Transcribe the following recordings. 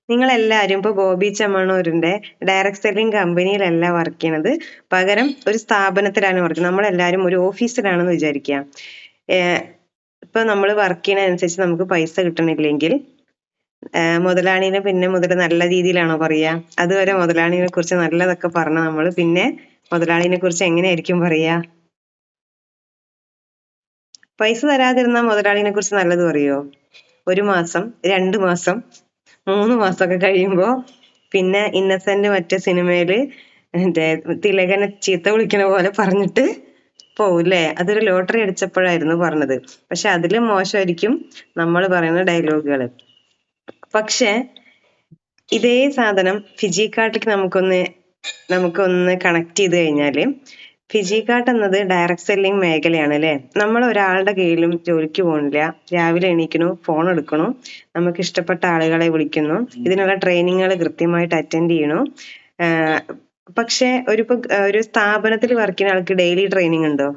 നിങ്ങളെല്ലാവരും ഇപ്പോൾ Bobby ചെമ്മണ്ണൂരിന്റെ direct selling കമ്പനിയിലല്ല work ചെയ്യണത്. പകരം ഒരു സ്ഥാപനത്തിലാണ് വർക്ക് ചെയ്യുന്നത്. നമ്മളെല്ലാവരും ഒരു ഓഫീസിലാണെന്ന് വിചാരിക്കുക. ഇപ്പൊ നമ്മൾ വർക്ക് ചെയ്യണതനുസരിച്ച് നമുക്ക് പൈസ കിട്ടണില്ലെങ്കിൽ മുതലാളിനെ പിന്നെ മുതൽ നല്ല രീതിയിലാണോ പറയാ? അതുവരെ മുതലാളിനെ കുറിച്ച് നല്ലതൊക്കെ പറഞ്ഞ നമ്മൾ പിന്നെ മുതലാളിനെ കുറിച്ച് എങ്ങനെയായിരിക്കും പറയാ? പൈസ തരാതിരുന്ന മുതലാളിനെ കുറിച്ച് നല്ലത് പറയോ? 1 മാസം, 2 മാസം, 3 മാസമൊക്കെ കഴിയുമ്പോ പിന്നെ ഇന്നസെന്റ് മറ്റേ സിനിമയില് മറ്റേ തിലകനെ ചീത്ത വിളിക്കണ പോലെ പറഞ്ഞിട്ട് പോവില്ലേ? അതൊരു ലോട്ടറി അടിച്ചപ്പോഴായിരുന്നു പറഞ്ഞത്. പക്ഷെ അതിലും മോശമായിരിക്കും നമ്മൾ പറയുന്ന ഡയലോഗുകൾ. പക്ഷെ ഇതേ സാധനം ഫിജി കാർട്ടിലേക്ക് നമുക്കൊന്ന് കണക്ട് ചെയ്ത് കഴിഞ്ഞാല് ഫിജി കാർട്ട് എന്നത് ഡയറക്ട് സെല്ലിംഗ് മേഖലയാണ് അല്ലെ? നമ്മൾ ഒരാളുടെ കീഴിലും ജോലിക്ക് പോകുന്നില്ല. രാവിലെ എണീക്കണു, ഫോൺ എടുക്കണു, നമുക്ക് ഇഷ്ടപ്പെട്ട ആളുകളെ വിളിക്കുന്നു, ഇതിനുള്ള ട്രെയിനിങ്ങുകൾ കൃത്യമായിട്ട് അറ്റൻഡ് ചെയ്യണു. പക്ഷെ ഒരു സ്ഥാപനത്തിൽ വർക്ക് ചെയ്യുന്ന ആൾക്ക് ഡെയിലി ട്രെയിനിങ് ഉണ്ടോ?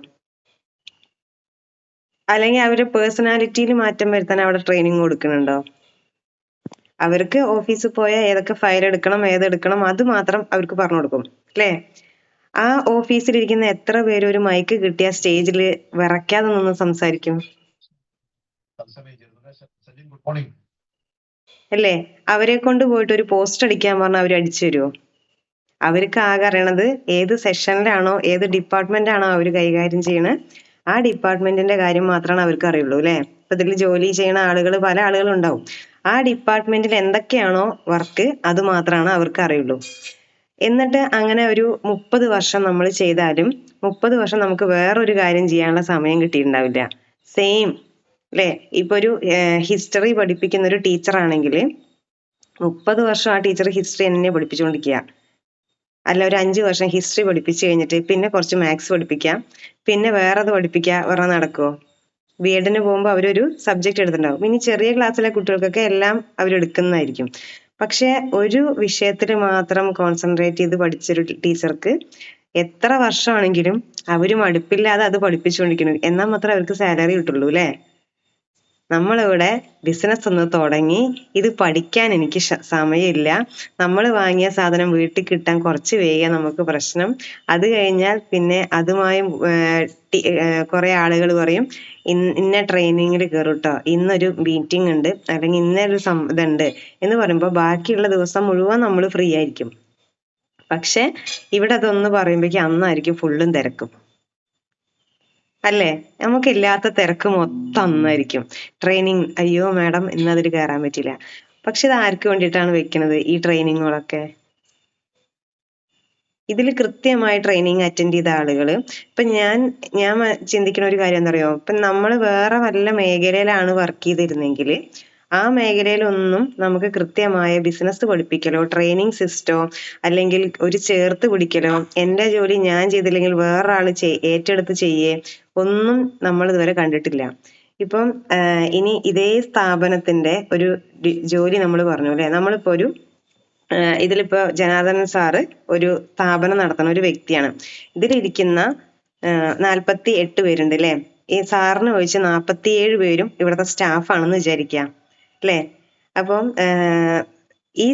അല്ലെങ്കിൽ അവരുടെ പേഴ്സണാലിറ്റിയിൽ മാറ്റം വരുത്താൻ അവിടെ ട്രെയിനിങ് കൊടുക്കുന്നുണ്ടോ? അവർക്ക് ഓഫീസിൽ പോയാൽ ഏതൊക്കെ ഫയൽ എടുക്കണം, ഏതെടുക്കണം അത് മാത്രം അവർക്ക് പറഞ്ഞു കൊടുക്കും അല്ലേ? ആ ഓഫീസിലിരിക്കുന്ന എത്ര പേര് ഒരു മൈക്ക് കിട്ടിയ സ്റ്റേജിൽ വിറയ്ക്കാതെ നിന്ന് സംസാരിക്കും അല്ലേ? അവരെ കൊണ്ട് പോയിട്ട് ഒരു പോസ്റ്റ് അടിക്കാൻ പറഞ്ഞാൽ അവർ അടിച്ചു തരുമോ? അവർക്ക് ആകെ അറിയണത് ഏത് സെഷനിലാണോ ഏത് ഡിപ്പാർട്ട്മെന്റ് ആണോ അവർ കൈകാര്യം ചെയ്യണത് ആ ഡിപ്പാർട്ട്മെന്റിന്റെ കാര്യം മാത്രമാണ് അവർക്ക് അറിയുള്ളൂ അല്ലെ? ഇപ്പൊ ഇതിൽ ജോലി ചെയ്യുന്ന ആളുകൾ പല ആളുകളും ഉണ്ടാവും. ആ ഡിപ്പാർട്ട്മെന്റിൽ എന്തൊക്കെയാണോ വർക്ക് അത് മാത്രമാണ് അവർക്ക് അറിയുള്ളൂ. എന്നിട്ട് അങ്ങനെ ഒരു 30 വർഷം നമ്മൾ ചെയ്താലും 30 വർഷം നമുക്ക് വേറൊരു കാര്യം ചെയ്യാനുള്ള സമയം കിട്ടിയിട്ടുണ്ടാവില്ല. സെയിം അല്ലെ? ഇപ്പൊ ഒരു ഹിസ്റ്ററി പഠിപ്പിക്കുന്ന ഒരു ടീച്ചർ ആണെങ്കിൽ 30 വർഷം ആ ടീച്ചർ ഹിസ്റ്ററി തന്നെ പഠിപ്പിച്ചുകൊണ്ടിരിക്കുക. അല്ല, ഒരു 5 വർഷം ഹിസ്റ്ററി പഠിപ്പിച്ചു കഴിഞ്ഞിട്ട് പിന്നെ കുറച്ച് മാത്സ് പഠിപ്പിക്കാം, പിന്നെ വേറത് പഠിപ്പിക്കുക പറഞ്ഞാൽ നടക്കുമോ? ബി.എഡിന് പോകുമ്പോൾ അവരൊരു സബ്ജക്ട് എടുത്തിട്ടുണ്ടാവും. ഇനി ചെറിയ ക്ലാസ്സിലെ കുട്ടികൾക്കൊക്കെ എല്ലാം അവരെടുക്കുന്നതായിരിക്കും. പക്ഷെ ഒരു വിഷയത്തിൽ മാത്രം കോൺസെൻട്രേറ്റ് ചെയ്ത് പഠിച്ചൊരു ടീച്ചർക്ക് എത്ര വർഷമാണെങ്കിലും അവര് മടുപ്പില്ലാതെ അത് പഠിപ്പിച്ചുകൊണ്ടിരിക്കുന്നു. എന്നാൽ മാത്രമേ അവർക്ക് സാലറി കിട്ടുള്ളൂ അല്ലേ? നമ്മളിവിടെ ബിസിനസ് ഒന്ന് തുടങ്ങി, ഇത് പഠിക്കാൻ എനിക്ക് സമയമില്ല, നമ്മൾ വാങ്ങിയ സാധനം വീട്ടിൽ കിട്ടാൻ കുറച്ച് വൈകിയ നമുക്ക് പ്രശ്നം, അത് കഴിഞ്ഞാൽ പിന്നെ അതുമായും കുറെ ആളുകൾ പറയും ഇന്ന ട്രെയിനിങ്ങിൽ കയറൂട്ടോ, ഇന്നൊരു മീറ്റിംഗ് ഉണ്ട്, അല്ലെങ്കിൽ ഇന്നൊരു ഇതുണ്ട് എന്ന് പറയുമ്പോൾ ബാക്കിയുള്ള ദിവസം മുഴുവൻ നമ്മൾ ഫ്രീ ആയിരിക്കും. പക്ഷെ ഇവിടെ അതൊന്ന് പറയുമ്പോഴേക്കും അന്നായിരിക്കും ഫുള്ളും തിരക്കും അല്ലേ? നമുക്കില്ലാത്ത തിരക്ക് മൊത്തം അന്നായിരിക്കും. ട്രെയിനിങ്, അയ്യോ മാഡം ഇന്ന് അതിൽ കയറാൻ പറ്റില്ല. പക്ഷെ ഇത് ആർക്ക് വേണ്ടിയിട്ടാണ് വെക്കുന്നത് ഈ ട്രെയിനിങ്ങുകളൊക്കെ? ഇതിൽ കൃത്യമായി ട്രെയിനിങ് അറ്റൻഡ് ചെയ്ത ആളുകള് ഇപ്പൊ ഞാൻ ചിന്തിക്കുന്ന ഒരു കാര്യം എന്താ പറയുക, ഇപ്പൊ നമ്മൾ വേറെ വല്ല മേഖലയിലാണ് വർക്ക് ചെയ്തിരുന്നെങ്കിൽ ആ മേഖലയിലൊന്നും നമുക്ക് കൃത്യമായ ബിസിനസ് പഠിപ്പിക്കലോ ട്രെയിനിങ് സിസ്റ്റോ അല്ലെങ്കിൽ ഒരു ചേർത്ത് പിടിക്കലോ എന്റെ ജോലി ഞാൻ ചെയ്തില്ലെങ്കിൽ വേറൊരാള് ഏറ്റെടുത്ത് ചെയ്യേ ഒന്നും നമ്മൾ ഇതുവരെ കണ്ടിട്ടില്ല. ഇപ്പം ഇനി ഇതേ സ്ഥാപനത്തിന്റെ ഒരു ജോലി നമ്മൾ പറഞ്ഞു അല്ലെ? നമ്മളിപ്പോ ഇതിലിപ്പോ ജനാർദ്ദനൻ സാറ് ഒരു സ്ഥാപനം നടത്തുന്ന ഒരു വ്യക്തിയാണ്. ഇതിലിരിക്കുന്ന 48 പേരുണ്ട് അല്ലെ? ഈ സാറിന് ഒഴിച്ച് 47 പേരും ഇവിടുത്തെ സ്റ്റാഫാണെന്ന് വിചാരിക്കാം അല്ലെ? അപ്പം ഈ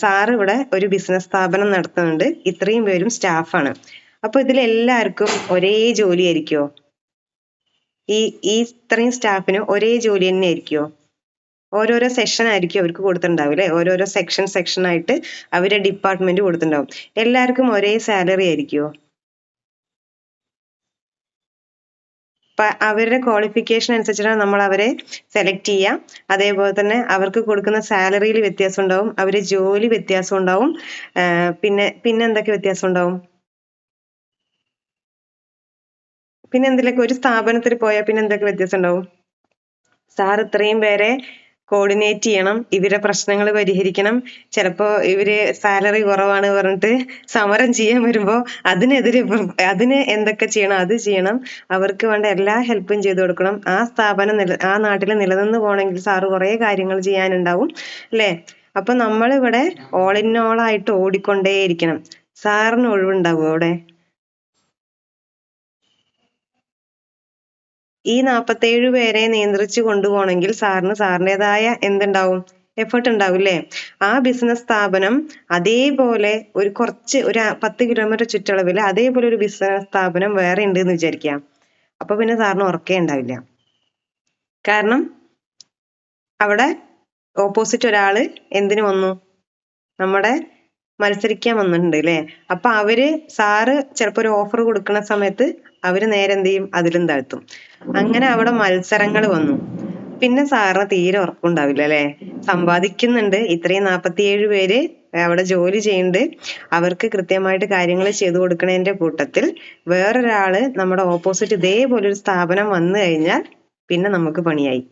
സാറ് ഇവിടെ ഒരു ബിസിനസ് സ്ഥാപനം നടത്തുന്നുണ്ട്, ഇത്രയും പേരും സ്റ്റാഫാണ്. അപ്പൊ ഇതിലെല്ലാവർക്കും ഒരേ ജോലി ആയിരിക്കുമോ? ഈ ഇത്രയും സ്റ്റാഫിന് ഒരേ ജോലി തന്നെ ആയിരിക്കുമോ? ഓരോരോ സെഷൻ ആയിരിക്കും അവർക്ക് കൊടുത്തിട്ടുണ്ടാവും അല്ലെ? ഓരോരോ സെക്ഷൻ ആയിട്ട് അവരുടെ ഡിപ്പാർട്ട്മെന്റ് കൊടുത്തിട്ടുണ്ടാവും. എല്ലാവർക്കും ഒരേ സാലറി ആയിരിക്കുമോ? അവരുടെ ക്വാളിഫിക്കേഷൻ അനുസരിച്ചിട്ടാണ് നമ്മൾ അവരെ സെലക്ട് ചെയ്യുക. അതേപോലെ തന്നെ അവർക്ക് കൊടുക്കുന്ന സാലറിയിൽ വ്യത്യാസം ഉണ്ടാവും, അവരുടെ ജോലി വ്യത്യാസം ഉണ്ടാവും, പിന്നെ എന്തൊക്കെ വ്യത്യാസം ഉണ്ടാവും? പിന്നെ എന്തിലൊക്കെ ഒരു സ്ഥാപനത്തിൽ പോയാൽ പിന്നെ എന്തൊക്കെ വ്യത്യാസം ഉണ്ടാവും? സാർ ഇത്രയും പേരെ കോർഡിനേറ്റ് ചെയ്യണം, ഇവരെ പ്രശ്നങ്ങൾ പരിഹരിക്കണം. ചിലപ്പോ ഇവര് സാലറി കുറവാണ് പറഞ്ഞിട്ട് സമരം ചെയ്യാൻ വരുമ്പോ അതിന് എന്തൊക്കെ ചെയ്യണം അത് ചെയ്യണം. അവർക്ക് വേണ്ട എല്ലാ ഹെൽപ്പും ചെയ്തു കൊടുക്കണം. ആ സ്ഥാപനം ആ നാട്ടിൽ നിലനിന്ന് പോകണമെങ്കിൽ സാറ് കുറെ കാര്യങ്ങൾ ചെയ്യാനുണ്ടാവും അല്ലേ? അപ്പൊ നമ്മളിവിടെ ഓൾ ഇൻ ഓൾ ആയിട്ട് ഓടിക്കൊണ്ടേയിരിക്കണം. സാറിന് ഒഴിവുണ്ടാവുമോ അവിടെ? ഈ 47 പേരെ നിയന്ത്രിച്ചു കൊണ്ടുപോകണമെങ്കിൽ സാറിൻ്റെതായ എന്തുണ്ടാവും? എഫേർട്ട് ഉണ്ടാവില്ലേ? ആ ബിസിനസ് സ്ഥാപനം അതേപോലെ ഒരു 10 കിലോമീറ്റർ ചുറ്റളവിൽ അതേപോലെ ഒരു ബിസിനസ് സ്ഥാപനം വേറെ ഉണ്ട് എന്ന് വിചാരിക്കാം. അപ്പൊ പിന്നെ സാറിന് ഉറക്കേ ഉണ്ടാവില്ല. കാരണം അവിടെ ഓപ്പോസിറ്റ് ഒരാള് എന്തിനു വന്നു? നമ്മുടെ മത്സരിക്കാൻ വന്നിട്ടുണ്ട് ല്ലേ? അപ്പൊ സാറ് ചിലപ്പോ ഒരു ഓഫർ കൊടുക്കുന്ന സമയത്ത് അവര് നേരെ എന്ത് ചെയ്യും? അതിലും താഴ്ത്തും. അങ്ങനെ അവിടെ മത്സരങ്ങൾ വന്നു. പിന്നെ സാറിന് തീരെ ഉറപ്പുണ്ടാവില്ല ല്ലേ? സമ്പാദിക്കുന്നുണ്ട്, ഇത്രയും 47 പേര് അവിടെ ജോലി ചെയ്യുന്നുണ്ട്, അവർക്ക് കൃത്യമായിട്ട് കാര്യങ്ങൾ ചെയ്തു കൊടുക്കണതിന്റെ കൂട്ടത്തിൽ വേറൊരാള് നമ്മുടെ ഓപ്പോസിറ്റ് ഇതേപോലെ ഒരു സ്ഥാപനം വന്നു കഴിഞ്ഞാൽ പിന്നെ നമുക്ക് പണിയായി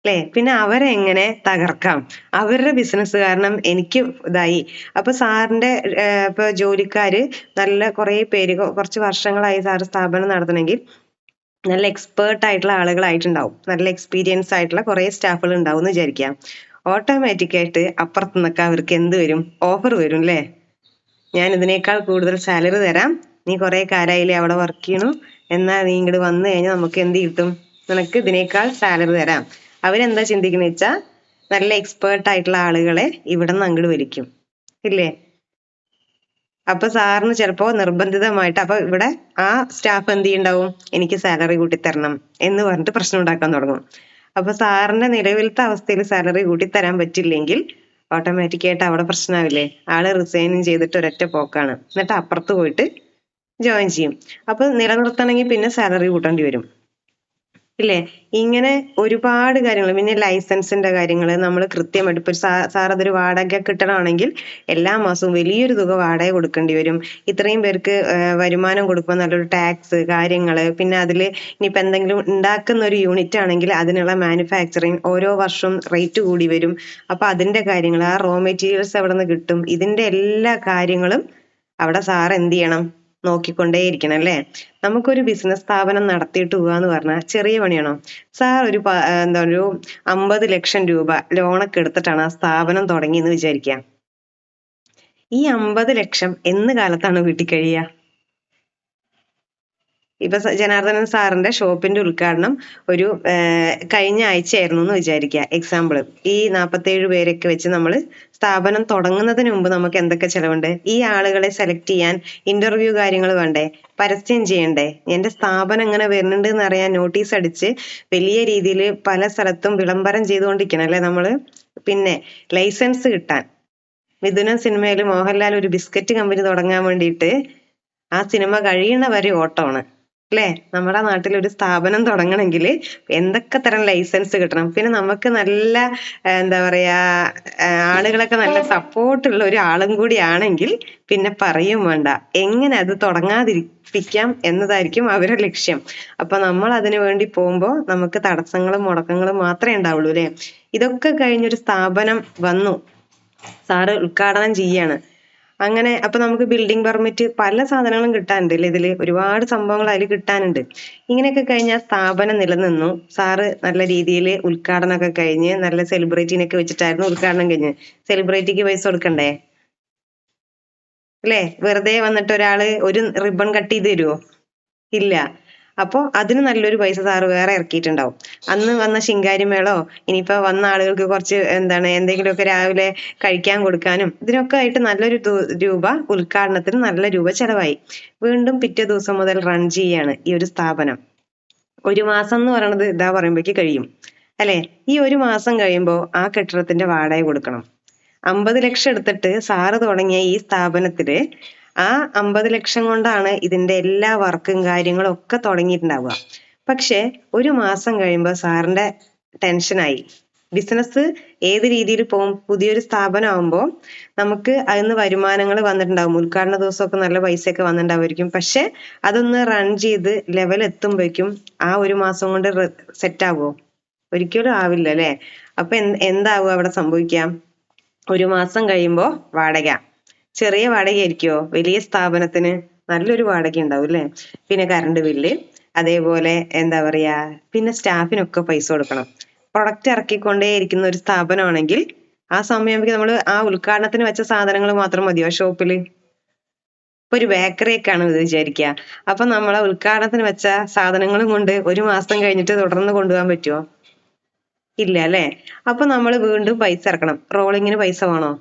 ല്ലേ? പിന്നെ അവരെ എങ്ങനെ തകർക്കാം? അവരുടെ ബിസിനസ് കാരണം എനിക്ക് ഇതായി. അപ്പൊ സാറിന്റെ ഇപ്പൊ ജോലിക്കാര് നല്ല കുറെ പേര് കുറച്ച് വർഷങ്ങളായി സാറ് സ്ഥാപനം നടത്തണമെങ്കിൽ നല്ല എക്സ്പേർട്ട് ആയിട്ടുള്ള ആളുകളായിട്ടുണ്ടാവും, നല്ല എക്സ്പീരിയൻസ് ആയിട്ടുള്ള കുറെ സ്റ്റാഫുകൾ ഉണ്ടാവും എന്ന് വിചാരിക്കാം. ഓട്ടോമാറ്റിക് ആയിട്ട് അപ്പുറത്ത് നിന്നൊക്കെ അവർക്ക് എന്ത് വരും? ഓഫർ വരും ല്ലേ? ഞാൻ ഇതിനേക്കാൾ കൂടുതൽ സാലറി തരാം, നീ കുറെ കാലായില്ലേ അവിടെ വർക്ക് ചെയ്യണു, എന്നാ നീ ഇങ്ങോട്ട് വന്നു കഴിഞ്ഞാൽ നമുക്ക് എന്ത് കിട്ടും? നിനക്ക് ഇതിനേക്കാൾ സാലറി തരാം. അവരെന്താ ചിന്തിക്കുന്ന വെച്ചാ നല്ല എക്സ്പേർട്ട് ആയിട്ടുള്ള ആളുകളെ ഇവിടെ നിന്ന് അങ്ങോട്ട് വലിക്കും ഇല്ലേ? അപ്പൊ സാറിന് ചിലപ്പോ നിർബന്ധിതമായിട്ട് അപ്പൊ ഇവിടെ ആ സ്റ്റാഫ് എന്ത് ചെയ്യുണ്ടാവും? എനിക്ക് സാലറി കൂട്ടിത്തരണം എന്ന് പറഞ്ഞിട്ട് പ്രശ്നം ഉണ്ടാക്കാൻ തുടങ്ങും. അപ്പൊ സാറിന്റെ നിലവിലത്തെ അവസ്ഥയിൽ സാലറി കൂട്ടിത്തരാൻ പറ്റില്ലെങ്കിൽ ഓട്ടോമാറ്റിക് ആയിട്ട് അവിടെ പ്രശ്നമാവില്ലേ? ആള് റിസൈനും ചെയ്തിട്ട് ഒരൊറ്റ പോക്കാണ്, എന്നിട്ട് അപ്പുറത്ത് പോയിട്ട് ജോയിൻ ചെയ്യും. അപ്പൊ നിലനിർത്തണമെങ്കിൽ പിന്നെ സാലറി കൂട്ടേണ്ടി വരും ഇല്ലേ? ഇങ്ങനെ ഒരുപാട് കാര്യങ്ങൾ. പിന്നെ ലൈസൻസിന്റെ കാര്യങ്ങൾ നമ്മൾ കൃത്യമായിട്ട് ഇപ്പൊ സാർ അതൊരു വാടക കെട്ടിടമാണെങ്കിൽ എല്ലാ മാസവും വലിയൊരു തുക വാടക കൊടുക്കേണ്ടി വരും. ഇത്രയും പേർക്ക് വരുമാനം കൊടുക്കുമ്പോൾ നല്ലൊരു ടാക്സ് കാര്യങ്ങള്, പിന്നെ അതില് ഇനിയിപ്പോ എന്തെങ്കിലും ഉണ്ടാക്കുന്ന ഒരു യൂണിറ്റ് ആണെങ്കിൽ അതിനുള്ള മാനുഫാക്ചറിങ് ഓരോ വർഷവും റേറ്റ് കൂടി വരും. അപ്പൊ അതിന്റെ കാര്യങ്ങൾ, ആ റോ മെറ്റീരിയൽസ് എവിടെ നിന്ന് കിട്ടും, ഇതിന്റെ എല്ലാ കാര്യങ്ങളും അവിടെ സാർ എന്ത് ചെയ്യണം? നോക്കിക്കൊണ്ടേയിരിക്കണം അല്ലേ? നമുക്കൊരു ബിസിനസ് സ്ഥാപനം നടത്തിയിട്ട് പോവാന്ന് പറഞ്ഞാൽ ചെറിയ പണിയാണോ? സാർ ഒരു 50 ലക്ഷം രൂപ ലോണൊക്കെ എടുത്തിട്ടാണ് ആ സ്ഥാപനം തുടങ്ങിയെന്ന് വിചാരിക്കുക. ഈ 50 ലക്ഷം എന്ന് കാലത്താണ് വീട്ടിൽ കഴിയുക? ഇപ്പൊ ജനാർദ്ദനൻ സാറിന്റെ ഷോപ്പിന്റെ ഉദ്ഘാടനം ഒരു കഴിഞ്ഞ ആഴ്ചയായിരുന്നു എന്ന് വിചാരിക്കുക, എക്സാമ്പിൾ. ഈ 47 പേരൊക്കെ വെച്ച് നമ്മൾ സ്ഥാപനം തുടങ്ങുന്നതിന് മുമ്പ് നമുക്ക് എന്തൊക്കെ ചെലവുണ്ട്? ഈ ആളുകളെ സെലക്ട് ചെയ്യാൻ ഇന്റർവ്യൂ കാര്യങ്ങൾ വേണ്ടേ? പരസ്യം ചെയ്യണ്ടേ? എന്റെ സ്ഥാപനം എങ്ങനെ വരുന്നുണ്ട് എന്ന് അറിയാൻ നോട്ടീസ് അടിച്ച് വലിയ രീതിയിൽ പല സ്ഥലത്തും വിളംബരം ചെയ്തുകൊണ്ടിരിക്കണം അല്ലെ നമ്മള്? പിന്നെ ലൈസൻസ് കിട്ടാൻ, മിഥുനം സിനിമയിൽ മോഹൻലാൽ ഒരു ബിസ്ക്കറ്റ് കമ്പനി തുടങ്ങാൻ വേണ്ടിയിട്ട് ആ സിനിമ കഴിയുന്ന വരെ ഓട്ടമാണ് അല്ലേ? നമ്മുടെ നാട്ടിൽ ഒരു സ്ഥാപനം തുടങ്ങണമെങ്കിൽ എന്തൊക്കെ തരം ലൈസൻസ് കിട്ടണം. പിന്നെ നമുക്ക് നല്ല എന്താ പറയാ ആളുകളൊക്കെ നല്ല സപ്പോർട്ടുള്ള ഒരു ആളും കൂടി ആണെങ്കിൽ പിന്നെ പറയും വേണ്ട, എങ്ങനെ അത് തുടങ്ങാതിരിപ്പിക്കാം എന്നതായിരിക്കും അവരുടെ ലക്ഷ്യം. അപ്പൊ നമ്മൾ അതിനു വേണ്ടി പോകുമ്പോൾ നമുക്ക് തടസ്സങ്ങളും മുടക്കങ്ങളും മാത്രമേ ഉണ്ടാവുള്ളൂ അല്ലെ? ഇതൊക്കെ കഴിഞ്ഞൊരു സ്ഥാപനം വന്നു, സാറ് ഉദ്ഘാടനം ചെയ്യാണ്. അങ്ങനെ അപ്പൊ നമുക്ക് ബിൽഡിംഗ് പെർമിറ്റ് പല സാധനങ്ങളും കിട്ടാനുണ്ട് അല്ലെ? ഇതില് ഒരുപാട് സംഭവങ്ങൾ അതിൽ കിട്ടാനുണ്ട്. ഇങ്ങനെയൊക്കെ കഴിഞ്ഞാൽ സ്ഥാപനം നിലനിന്നു. സാറ് നല്ല രീതിയിൽ ഉദ്ഘാടനമൊക്കെ കഴിഞ്ഞ് നല്ല സെലിബ്രിറ്റീനൊക്കെ വെച്ചിട്ടായിരുന്നു ഉദ്ഘാടനം കഴിഞ്ഞ്. സെലിബ്രിറ്റിക്ക് പൈസ കൊടുക്കണ്ടേ അല്ലേ? വെറുതെ വന്നിട്ട് ഒരാള് ഒരു റിബൺ കട്ട് ചെയ്ത് തരുമോ? ഇല്ല. അപ്പൊ അതിന് നല്ലൊരു പൈസ സാറ് വേറെ ഇറക്കിയിട്ടുണ്ടാവും. അന്ന് വന്ന ശിങ്കാരിമേളോ ഇനിയിപ്പോ വന്ന ആളുകൾക്ക് കുറച്ച് എന്തെങ്കിലുമൊക്കെ രാവിലെ കഴിക്കാൻ കൊടുക്കാനും ഇതിനൊക്കെ ആയിട്ട് നല്ലൊരു രൂപ ഉദ്ഘാടനത്തിന് നല്ല രൂപ ചെലവായി. വീണ്ടും പിറ്റേ ദിവസം മുതൽ റൺ ചെയ്യാണ് ഈ ഒരു സ്ഥാപനം. ഒരു മാസം എന്ന് പറയണത് ഇതാ പറയുമ്പോഴേക്ക് കഴിയും അല്ലെ? ഈ ഒരു മാസം കഴിയുമ്പോൾ ആ കെട്ടിടത്തിന്റെ വാടക കൊടുക്കണം. 50 ലക്ഷം എടുത്തിട്ട് സാറ് തുടങ്ങിയ ഈ സ്ഥാപനത്തില് ആ 50 ലക്ഷം കൊണ്ടാണ് ഇതിന്റെ എല്ലാ വർക്കും കാര്യങ്ങളും ഒക്കെ തുടങ്ങിയിട്ടുണ്ടാവുക. പക്ഷെ ഒരു മാസം കഴിയുമ്പോൾ സാറിന്റെ ടെൻഷനായി. ബിസിനസ് ഏത് രീതിയിൽ പോകും? പുതിയൊരു സ്ഥാപനം ആവുമ്പോൾ നമുക്ക് അതിന്ന് വരുമാനങ്ങൾ വന്നിട്ടുണ്ടാവും, ഉദ്ഘാടന ദിവസമൊക്കെ നല്ല പൈസയൊക്കെ വന്നിട്ടുണ്ടാവുമായിരിക്കും. പക്ഷെ അതൊന്ന് റൺ ചെയ്ത് ലെവൽ എത്തുമ്പോഴേക്കും ആ ഒരു മാസം കൊണ്ട് സെറ്റ് ആവുമോ? ഒരിക്കലും ആവില്ല അല്ലെ? അപ്പൊ എന്താവും അവിടെ സംഭവിക്കാം? ഒരു മാസം കഴിയുമ്പോൾ വാടക ചെറിയ വാടകയായിരിക്കുമോ? വലിയ സ്ഥാപനത്തിന് നല്ലൊരു വാടക ഉണ്ടാവും അല്ലെ? പിന്നെ കറണ്ട് ബില്ല്, അതേപോലെ എന്താ പറയാ, പിന്നെ സ്റ്റാഫിനൊക്കെ പൈസ കൊടുക്കണം. പ്രൊഡക്റ്റ് ഇറക്കിക്കൊണ്ടേ ഇരിക്കുന്ന ഒരു സ്ഥാപനമാണെങ്കിൽ ആ സമയമാകുമ്പോൾ നമ്മൾ ആ ഉദ്ഘാടനത്തിന് വെച്ച സാധനങ്ങൾ മാത്രം മതിയോ ഷോപ്പില്? ഇപ്പൊ ഒരു ബേക്കറി ഒക്കെ ആണ് വിചാരിക്കുക. അപ്പൊ നമ്മളെ ഉദ്ഘാടനത്തിന് വെച്ച സാധനങ്ങളും കൊണ്ട് ഒരു മാസം കഴിഞ്ഞിട്ട് തുടർന്ന് കൊണ്ടുപോകാൻ പറ്റുമോ? ഇല്ല അല്ലെ? അപ്പൊ നമ്മൾ വീണ്ടും പൈസ ഇറക്കണം. റോളിങ്ങിന് പൈസ വേണോ?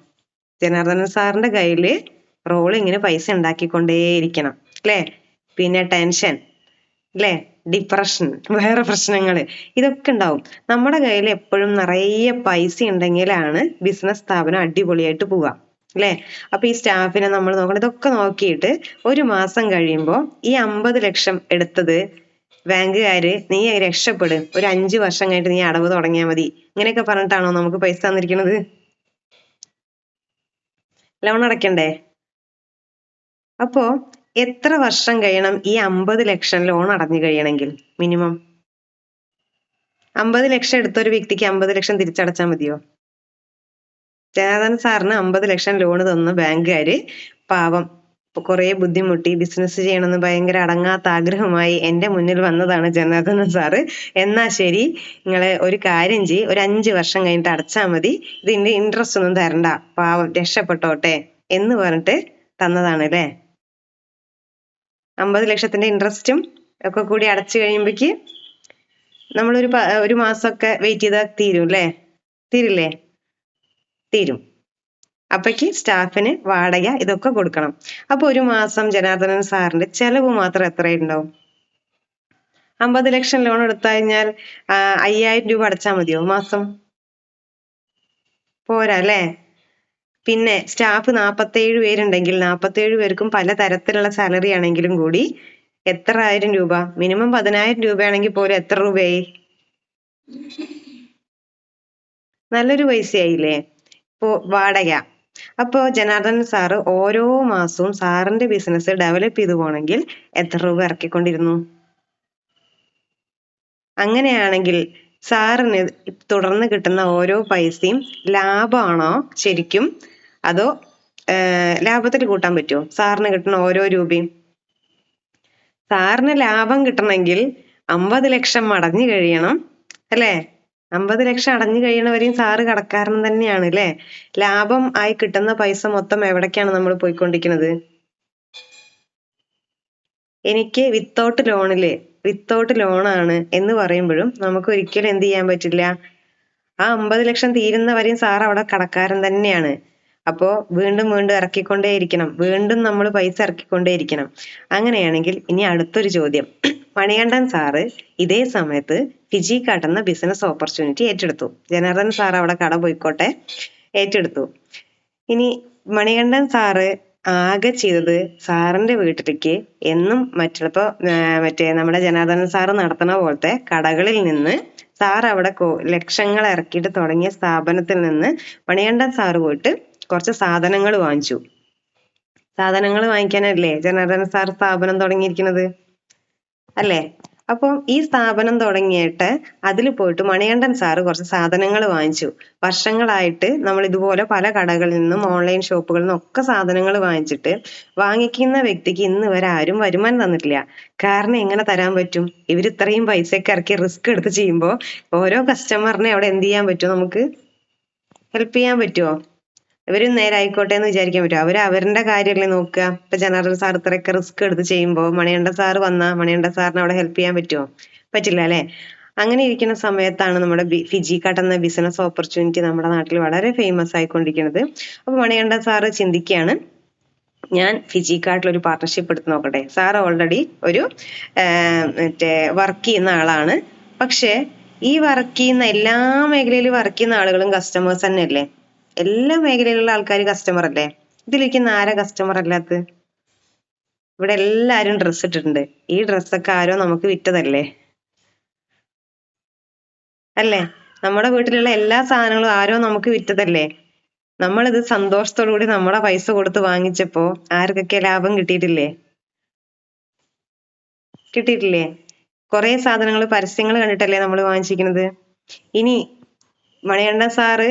ജനാർദ്ദനൻ സാറിന്റെ കയ്യില് റോളിങ്ങിന് പൈസ ഉണ്ടാക്കിക്കൊണ്ടേയിരിക്കണം അല്ലെ? പിന്നെ ടെൻഷൻ അല്ലെ, ഡിപ്രഷൻ, വേറെ പ്രശ്നങ്ങള്, ഇതൊക്കെ ഉണ്ടാവും. നമ്മുടെ കയ്യിൽ എപ്പോഴും നിറയെ പൈസ ഉണ്ടെങ്കിലാണ് ബിസിനസ് സ്ഥാപനം അടിപൊളിയായിട്ട് പോവുക അല്ലെ? അപ്പൊ ഈ സ്റ്റാഫിനെ നമ്മൾ നോക്കണം. ഇതൊക്കെ നോക്കിയിട്ട് ഒരു മാസം കഴിയുമ്പോൾ ഈ 50 ലക്ഷം എടുത്തത് ബാങ്കുകാര് നീ രക്ഷപ്പെടും, ഒരു 5 വർഷം കഴിഞ്ഞിട്ട് നീ അടവ് തുടങ്ങിയാൽ മതി, ഇങ്ങനെയൊക്കെ പറഞ്ഞിട്ടാണോ നമുക്ക് പൈസ തന്നിരിക്കുന്നത്? ലോൺ അടയ്ക്കണ്ടേ? അപ്പോ എത്ര വർഷം കഴിയണം ഈ 50 ലക്ഷം ലോൺ അടഞ്ഞു കഴിയണമെങ്കിൽ? മിനിമം 50 ലക്ഷം എടുത്ത ഒരു വ്യക്തിക്ക് 50 ലക്ഷം തിരിച്ചടച്ചാൽ മതിയോ? ജനാർദ്ദൻ സാറിന് 50 ലക്ഷം ലോൺ തന്ന ബാങ്കുകാര് പാവം കുറെ ബുദ്ധിമുട്ടി ബിസിനസ് ചെയ്യണമെന്ന് ഭയങ്കര അടങ്ങാത്ത ആഗ്രഹമായി എന്റെ മുന്നിൽ വന്നതാണ് ജനാർദ്ദനൻ സാറ്. എന്നാ ശരി, നിങ്ങള് ഒരു കാര്യം ചെയ്യ്, ഒരു 5 വർഷം കഴിഞ്ഞിട്ട് അടച്ചാൽ മതി, ഇതിന്റെ ഇൻട്രസ്റ്റ് ഒന്നും തരണ്ട, പാവം രക്ഷപ്പെട്ടോട്ടെ എന്ന് പറഞ്ഞിട്ട് തന്നതാണ് അല്ലേ? 50 ലക്ഷത്തിന്റെ ഇൻട്രസ്റ്റും ഒക്കെ കൂടി അടച്ചു കഴിയുമ്പോഴേക്ക് നമ്മളൊരു ഒരു മാസമൊക്കെ വെയിറ്റ് ചെയ്താൽ തീരും അല്ലേ? തീരില്ലേ? തീരും. അപ്പക്ക് സ്റ്റാഫിന് വാടക ഇതൊക്കെ കൊടുക്കണം. അപ്പൊ ഒരു മാസം ജനാർദ്ദനൻ സാറിന്റെ ചെലവ് മാത്രം എത്ര ഉണ്ടാവും? 50 ലക്ഷം ലോൺ എടുത്തു കഴിഞ്ഞാൽ 5000 രൂപ അടച്ചാൽ മതിയോ മാസം? പോരാ അല്ലേ? പിന്നെ സ്റ്റാഫ് 47 പേരുണ്ടെങ്കിൽ 47 പേർക്കും പല തരത്തിലുള്ള സാലറി ആണെങ്കിലും കൂടി എത്ര ആയിരം രൂപ? മിനിമം 10,000 രൂപയാണെങ്കിൽ പോലും എത്ര രൂപയായി? നല്ലൊരു പൈസയായില്ലേ? ഇപ്പോ വാടക. അപ്പോ ജനാർദ്ദനൻ സാറ് ഓരോ മാസവും സാറിന്റെ ബിസിനസ് ഡെവലപ്പ് ചെയ്തു പോകണമെങ്കിൽ എത്ര രൂപ ഇറക്കിക്കൊണ്ടിരുന്നു? അങ്ങനെയാണെങ്കിൽ സാറിന് തുടർന്ന് കിട്ടുന്ന ഓരോ പൈസയും ലാഭമാണോ ശരിക്കും, അതോ ലാഭത്തിൽ കൂട്ടാൻ പറ്റുമോ സാറിന് കിട്ടുന്ന ഓരോ രൂപയും? സാറിന് ലാഭം കിട്ടണമെങ്കിൽ 50 ലക്ഷം അടഞ്ഞു കഴിയണം അല്ലേ? 50 ലക്ഷം അടഞ്ഞു കഴിയണവരെയും സാറ് കടക്കാരൻ തന്നെയാണ് അല്ലേ? ലാഭം ആയി കിട്ടുന്ന പൈസ മൊത്തം എവിടേക്കാണ് നമ്മൾ പോയിക്കൊണ്ടിരിക്കുന്നത്? എനിക്ക് വിത്തൗട്ട് ലോണാണ് എന്ന് പറയുമ്പോഴും നമുക്ക് ഒരിക്കലും എന്ത് ചെയ്യാൻ പറ്റില്ല, ആ 50 ലക്ഷം തീരുന്നവരെയും സാർ അവിടെ കടക്കാരൻ തന്നെയാണ്. അപ്പോ വീണ്ടും വീണ്ടും ഇറക്കിക്കൊണ്ടേയിരിക്കണം, വീണ്ടും നമ്മൾ പൈസ ഇറക്കിക്കൊണ്ടേയിരിക്കണം. അങ്ങനെയാണെങ്കിൽ ഇനി അടുത്തൊരു ചോദ്യം. മണികണ്ഠൻ സാറ് ഇതേ സമയത്ത് ഫിജി കാർട്ട് എന്ന ബിസിനസ് ഓപ്പർച്യൂണിറ്റി ഏറ്റെടുത്തു. ജനാർദ്ദനൻ സാർ അവിടെ കട പോയിക്കോട്ടെ, ഏറ്റെടുത്തു. ഇനി മണികണ്ഠൻ സാറ് ആകെ ചെയ്തത് സാറിന്റെ വീട്ടിലേക്ക് എന്നും മറ്റേ നമ്മുടെ ജനാർദ്ദനൻ സാറ് നടത്തുന്ന പോലത്തെ കടകളിൽ നിന്ന് സാർ അവിടെ ലക്ഷങ്ങൾ ഇറക്കിയിട്ട് തുടങ്ങിയ സ്ഥാപനത്തിൽ നിന്ന് മണികണ്ഠൻ സാറ് പോയിട്ട് കുറച്ച് സാധനങ്ങൾ വാങ്ങിച്ചു. സാധനങ്ങൾ വാങ്ങിക്കാനല്ലേ ജനാർദ്ദനൻ സാർ സ്ഥാപനം തുടങ്ങിയിരിക്കുന്നത് അല്ലേ? അപ്പം ഈ സ്ഥാപനം തുടങ്ങിയിട്ട് അതിൽ പോയിട്ട് മണികണ്ഠൻ സാറ് കുറച്ച് സാധനങ്ങൾ വാങ്ങിച്ചു. വർഷങ്ങളായിട്ട് നമ്മൾ ഇതുപോലെ പല കടകളിൽ നിന്നും ഓൺലൈൻ ഷോപ്പുകളിൽ നിന്നും ഒക്കെ സാധനങ്ങൾ വാങ്ങിച്ചിട്ട് വാങ്ങിക്കുന്ന വ്യക്തിക്ക് ഇന്ന് വരെ ആരും വരുമാനം തന്നിട്ടില്ല. കാരണം എങ്ങനെ തരാൻ പറ്റും? ഇവർ ഇത്രയും പൈസയൊക്കെ ഇറക്കി റിസ്ക് എടുത്ത് ചെയ്യുമ്പോൾ ഓരോ കസ്റ്റമറിനെ അവിടെ എന്ത് ചെയ്യാൻ പറ്റും? നമുക്ക് ഹെൽപ്പ് ചെയ്യാൻ പറ്റുമോ? ഇവരും നേരെ ആയിക്കോട്ടെ എന്ന് വിചാരിക്കാൻ പറ്റുമോ? അവരുടെ കാര്യമല്ലേ നോക്കുക. ഇപ്പൊ ജനാർദ്ദനൻ സാർ ഇത്രയൊക്കെ റിസ്ക് എടുത്ത് ചെയ്യുമ്പോൾ മണികണ്ഠൻ സാർ വന്നാ മണികണ്ഠൻ സാറിന് അവിടെ ഹെൽപ്പ് ചെയ്യാൻ പറ്റുമോ? പറ്റില്ല അല്ലെ? അങ്ങനെ ഇരിക്കുന്ന സമയത്താണ് നമ്മുടെ ഫിജി കാർട്ട് എന്ന ബിസിനസ് ഓപ്പർച്യൂണിറ്റി നമ്മുടെ നാട്ടിൽ വളരെ ഫേമസ് ആയിക്കൊണ്ടിരിക്കുന്നത്. അപ്പൊ മണികണ്ഠൻ സാറ് ചിന്തിക്കുകയാണ്, ഞാൻ ഫിജി കാർട്ടിൽ ഒരു പാർട്ണർഷിപ്പ് എടുത്ത് നോക്കട്ടെ. സാർ ഓൾറെഡി ഒരു വർക്ക് ചെയ്യുന്ന ആളാണ്. പക്ഷെ ഈ വർക്ക് ചെയ്യുന്ന എല്ലാ മേഖലയിലും വർക്ക് ചെയ്യുന്ന ആളുകളും കസ്റ്റമേഴ്സ് തന്നെയല്ലേ? എല്ലാ മേഖലയിലുള്ള ആൾക്കാർ കസ്റ്റമർ അല്ലേ? ഇതിലിരിക്കുന്ന ആരാ കസ്റ്റമർ അല്ലാത്തത്? ഇവിടെ എല്ലാരും ഡ്രസ്സ് ഇട്ടിട്ടുണ്ട്. ഈ ഡ്രസ്സൊക്കെ ആരോ നമുക്ക് വിറ്റതല്ലേ അല്ലേ? നമ്മുടെ വീട്ടിലുള്ള എല്ലാ സാധനങ്ങളും ആരോ നമുക്ക് വിറ്റതല്ലേ? നമ്മളിത് സന്തോഷത്തോടു കൂടി നമ്മുടെ പൈസ കൊടുത്ത് വാങ്ങിച്ചപ്പോ ആർക്കൊക്കെ ലാഭം കിട്ടിയിട്ടില്ലേ? കിട്ടിയിട്ടില്ലേ? കുറെ സാധനങ്ങൾ പരസ്യങ്ങൾ കണ്ടിട്ടല്ലേ നമ്മൾ വാങ്ങിച്ചിരിക്കുന്നത്. ഇനി മണികണ്ഠൻ സാറ്